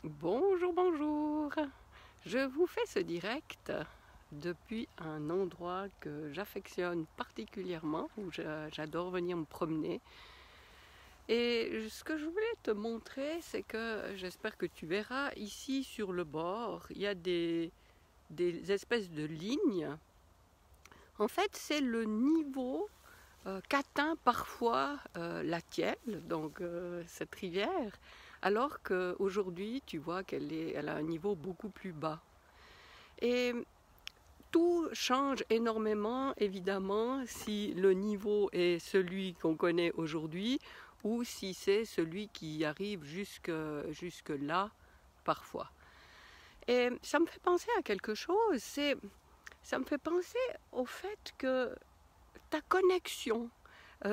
Bonjour, bonjour. Je vous fais ce direct depuis un endroit que j'affectionne particulièrement, où j'adore venir me promener. Et ce que je voulais te montrer, c'est que j'espère que tu verras ici sur le bord, il y a des espèces de lignes. En fait, c'est le niveau qu'atteint parfois la Thièle, donc cette rivière, alors qu'aujourd'hui, tu vois elle a un niveau beaucoup plus bas. Et tout change énormément, évidemment, si le niveau est celui qu'on connaît aujourd'hui ou si c'est celui qui arrive jusque là, parfois. Et ça me fait penser à quelque chose, ça me fait penser au fait que ta connexion,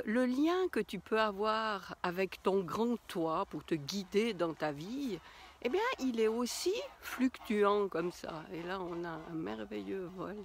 le lien que tu peux avoir avec ton grand toi pour te guider dans ta vie, eh bien, il est aussi fluctuant comme ça. Et là, on a un merveilleux vol.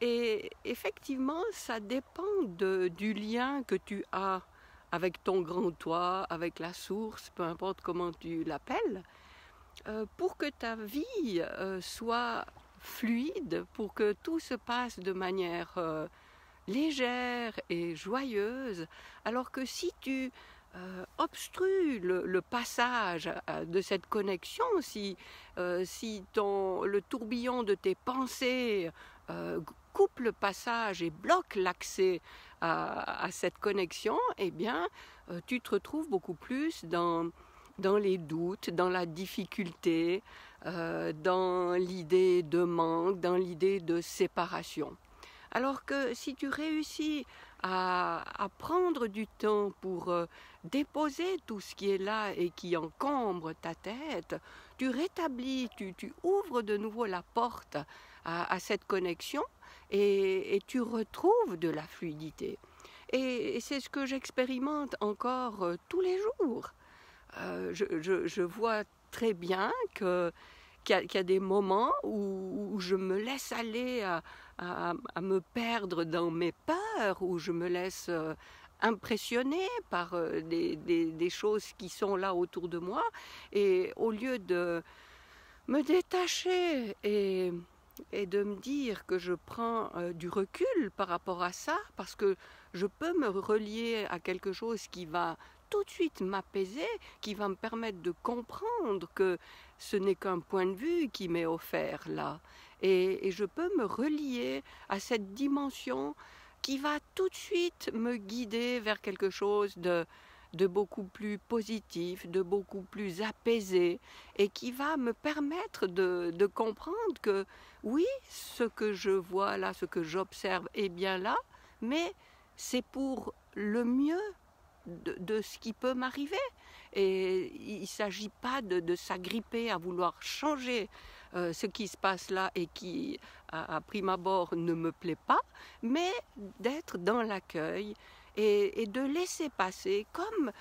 Et effectivement, ça dépend du lien que tu as avec ton grand toi, avec la source, peu importe comment tu l'appelles, pour que ta vie soit fluide, pour que tout se passe de manière légère et joyeuse, alors que si tu obstrues le passage de cette connexion, si le tourbillon de tes pensées coupe le passage et bloque l'accès à cette connexion, eh bien, tu te retrouves beaucoup plus dans les doutes, dans la difficulté, dans l'idée de manque, dans l'idée de séparation. Alors que si tu réussis à prendre du temps pour déposer tout ce qui est là et qui encombre ta tête, tu rétablis, tu ouvres de nouveau la porte à cette connexion et tu retrouves de la fluidité. Et c'est ce que j'expérimente encore tous les jours. Je vois très bien qu'il y a des moments où je me laisse aller à me perdre dans mes peurs, où je me laisse impressionner par des choses qui sont là autour de moi. Et au lieu de me détacher et de me dire que je prends du recul par rapport à ça, parce que je peux me relier à quelque chose qui va tout de suite m'apaiser, qui va me permettre de comprendre que ce n'est qu'un point de vue qui m'est offert là. Et je peux me relier à cette dimension qui va tout de suite me guider vers quelque chose de beaucoup plus positif, de beaucoup plus apaisé, et qui va me permettre de comprendre que oui, ce que je vois là, ce que j'observe est bien là, mais c'est pour le mieux de ce qui peut m'arriver. Et il ne s'agit pas de s'agripper à vouloir changer ce qui se passe là et qui, à prime abord, ne me plaît pas, mais d'être dans l'accueil et de laisser passer comme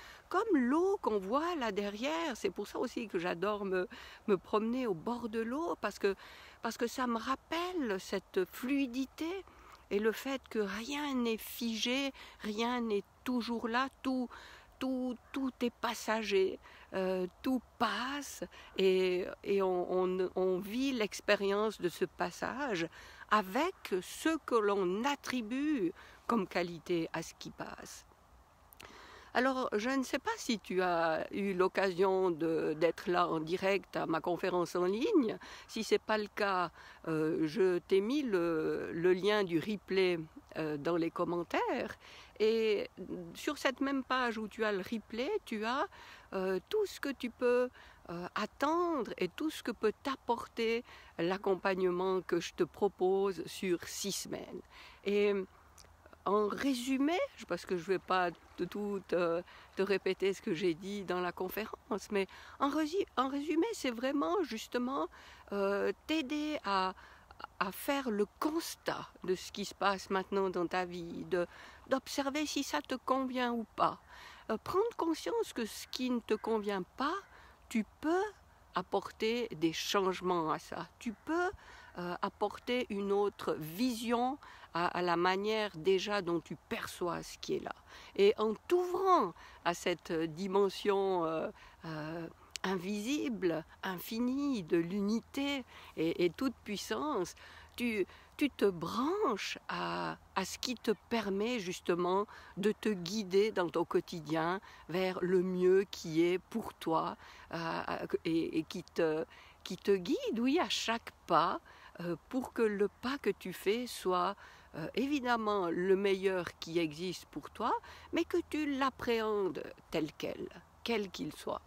l'eau qu'on voit là derrière. C'est pour ça aussi que j'adore me promener au bord de l'eau, parce que ça me rappelle cette fluidité et le fait que rien n'est figé, rien n'est toujours là, tout est passager, tout passe et on vit l'expérience de ce passage avec ce que l'on attribue comme qualité à ce qui passe. Alors, je ne sais pas si tu as eu l'occasion d'être là en direct à ma conférence en ligne. Si ce n'est pas le cas, je t'ai mis le lien du replay dans les commentaires. Et sur cette même page où tu as le replay, tu as tout ce que tu peux attendre et tout ce que peut t'apporter l'accompagnement que je te propose sur 6 semaines. Et en résumé, parce que je ne vais pas tout te répéter ce que j'ai dit dans la conférence, mais en résumé, c'est vraiment justement t'aider à faire le constat de ce qui se passe maintenant dans ta vie, d'observer si ça te convient ou pas. Prendre conscience que ce qui ne te convient pas, tu peux apporter des changements à ça. Tu peux apporter une autre vision à la manière déjà dont tu perçois ce qui est là. Et en t'ouvrant à cette dimension invisible, infini, de l'unité et toute puissance, tu te branches à ce qui te permet justement de te guider dans ton quotidien vers le mieux qui est pour toi et qui te guide, oui, à chaque pas, pour que le pas que tu fais soit évidemment le meilleur qui existe pour toi, mais que tu l'appréhendes tel quel qu'il soit.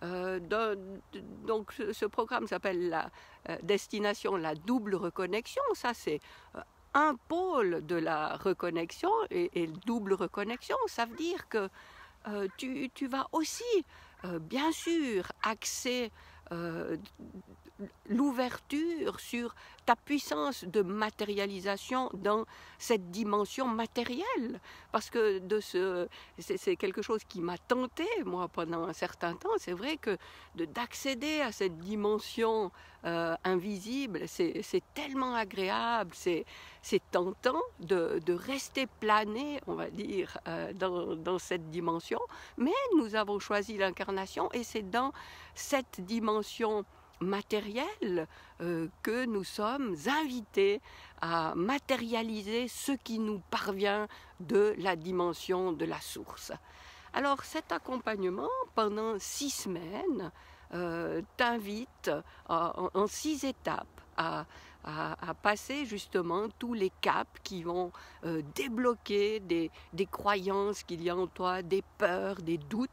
Donc ce programme s'appelle la destination, la double reconnexion. Ça, c'est un pôle de la reconnexion et double reconnexion. Ça veut dire que tu vas aussi, bien sûr, axer l'ouverture sur ta puissance de matérialisation dans cette dimension matérielle, parce que c'est quelque chose qui m'a tenté moi pendant un certain temps. C'est vrai que d'accéder à cette dimension invisible, c'est tellement agréable, c'est tentant de rester plané, on va dire, dans cette dimension, mais nous avons choisi l'incarnation et c'est dans cette dimension matérielle que nous sommes invités à matérialiser ce qui nous parvient de la dimension de la source. Alors cet accompagnement pendant 6 semaines t'invite en 6 étapes à passer justement tous les caps qui vont débloquer des croyances qu'il y a en toi, des peurs, des doutes,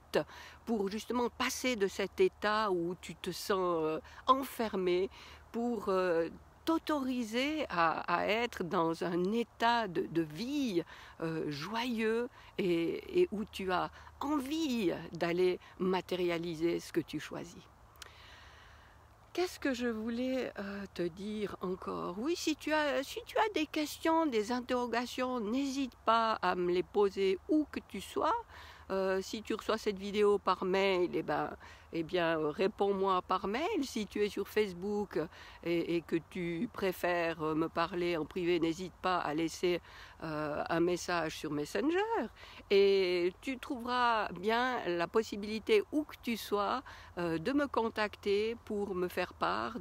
pour justement passer de cet état où tu te sens enfermé, pour t'autoriser à être dans un état de vie joyeux et où tu as envie d'aller matérialiser ce que tu choisis. Qu'est-ce que je voulais te dire encore? Oui, si tu as des questions, des interrogations, n'hésite pas à me les poser où que tu sois. Si tu reçois cette vidéo par mail, eh bien, réponds-moi par mail. Si tu es sur Facebook et que tu préfères me parler en privé, n'hésite pas à laisser un message sur Messenger. Et tu trouveras bien la possibilité, où que tu sois, de me contacter pour me faire part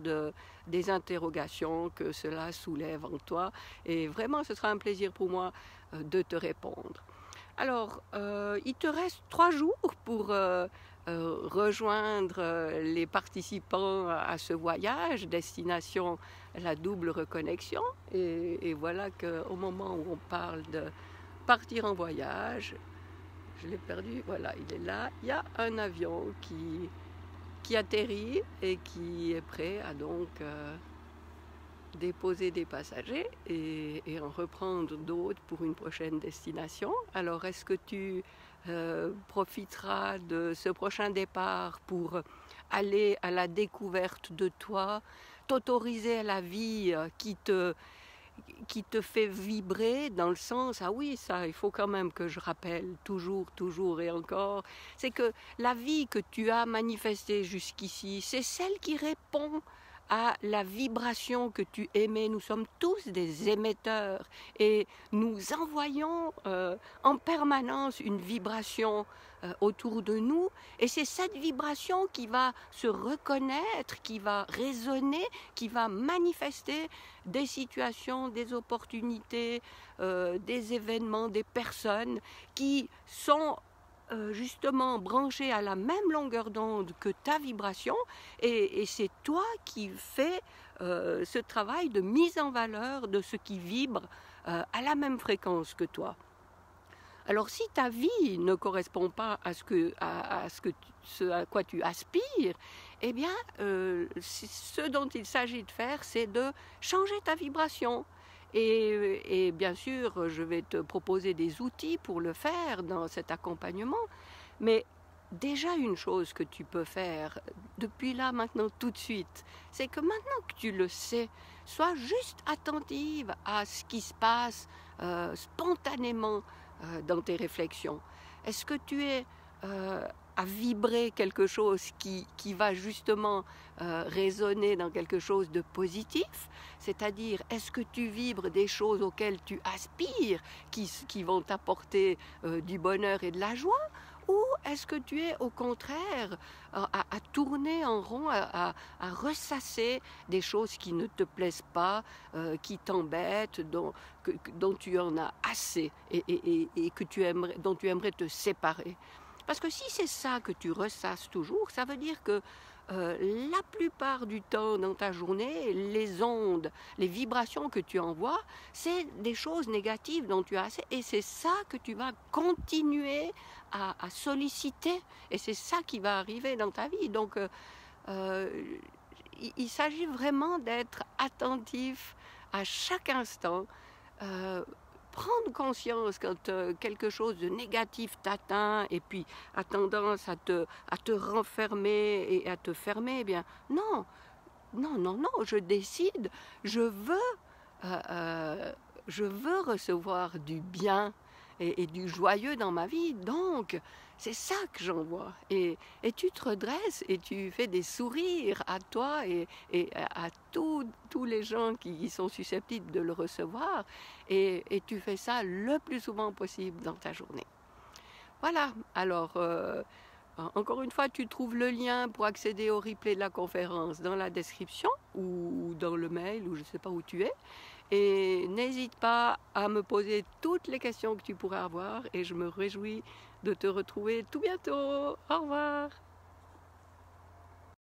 des interrogations que cela soulève en toi. Et vraiment, ce sera un plaisir pour moi de te répondre. Alors, il te reste 3 jours pour rejoindre les participants à ce voyage, destination la double reconnexion. Et voilà qu'au moment où on parle de partir en voyage, je l'ai perdu, voilà, il est là, il y a un avion qui atterrit et qui est prêt à donc déposer des passagers et en reprendre d'autres pour une prochaine destination. Alors, est-ce que tu profiteras de ce prochain départ pour aller à la découverte de toi, t'autoriser à la vie qui te fait vibrer, dans le sens, ah oui, ça, il faut quand même que je rappelle toujours et encore, c'est que la vie que tu as manifestée jusqu'ici, c'est celle qui répond à la vibration que tu émets. Nous sommes tous des émetteurs et nous envoyons en permanence une vibration autour de nous, et c'est cette vibration qui va se reconnaître, qui va résonner, qui va manifester des situations, des opportunités, des événements, des personnes qui sont justement branché à la même longueur d'onde que ta vibration, et c'est toi qui fais ce travail de mise en valeur de ce qui vibre à la même fréquence que toi. Alors si ta vie ne correspond pas à ce à quoi tu aspires, eh bien ce dont il s'agit de faire, c'est de changer ta vibration. Et bien sûr, je vais te proposer des outils pour le faire dans cet accompagnement. Mais déjà, une chose que tu peux faire depuis là, maintenant, tout de suite, c'est que maintenant que tu le sais, sois juste attentive à ce qui se passe spontanément dans tes réflexions. Est-ce que tu es à vibrer quelque chose qui va justement résonner dans quelque chose de positif? C'est-à-dire, est-ce que tu vibres des choses auxquelles tu aspires, qui vont t'apporter du bonheur et de la joie? Ou est-ce que tu es au contraire à tourner en rond, à ressasser des choses qui ne te plaisent pas, qui t'embêtent, dont tu en as assez et dont tu aimerais te séparer? Parce que si c'est ça que tu ressasses toujours, ça veut dire que la plupart du temps dans ta journée, les ondes, les vibrations que tu envoies, c'est des choses négatives dont tu as assez. Et c'est ça que tu vas continuer à solliciter. Et c'est ça qui va arriver dans ta vie. Donc, euh, il s'agit vraiment d'être attentif à chaque instant. euh, Prendre conscience quand quelque chose de négatif t'atteint et puis a tendance à te renfermer et à te fermer, eh bien non, non, non, non, je décide, je veux, euh, euh, je veux recevoir du bien et du joyeux dans ma vie, donc c'est ça que j'envoie. Et tu te redresses et tu fais des sourires à toi et à tous les gens qui sont susceptibles de le recevoir, et tu fais ça le plus souvent possible dans ta journée. Voilà, alors encore une fois, tu trouves le lien pour accéder au replay de la conférence dans la description ou dans le mail ou je ne sais pas où tu es. Et n'hésite pas à me poser toutes les questions que tu pourrais avoir et je me réjouis de te retrouver tout bientôt. Au revoir.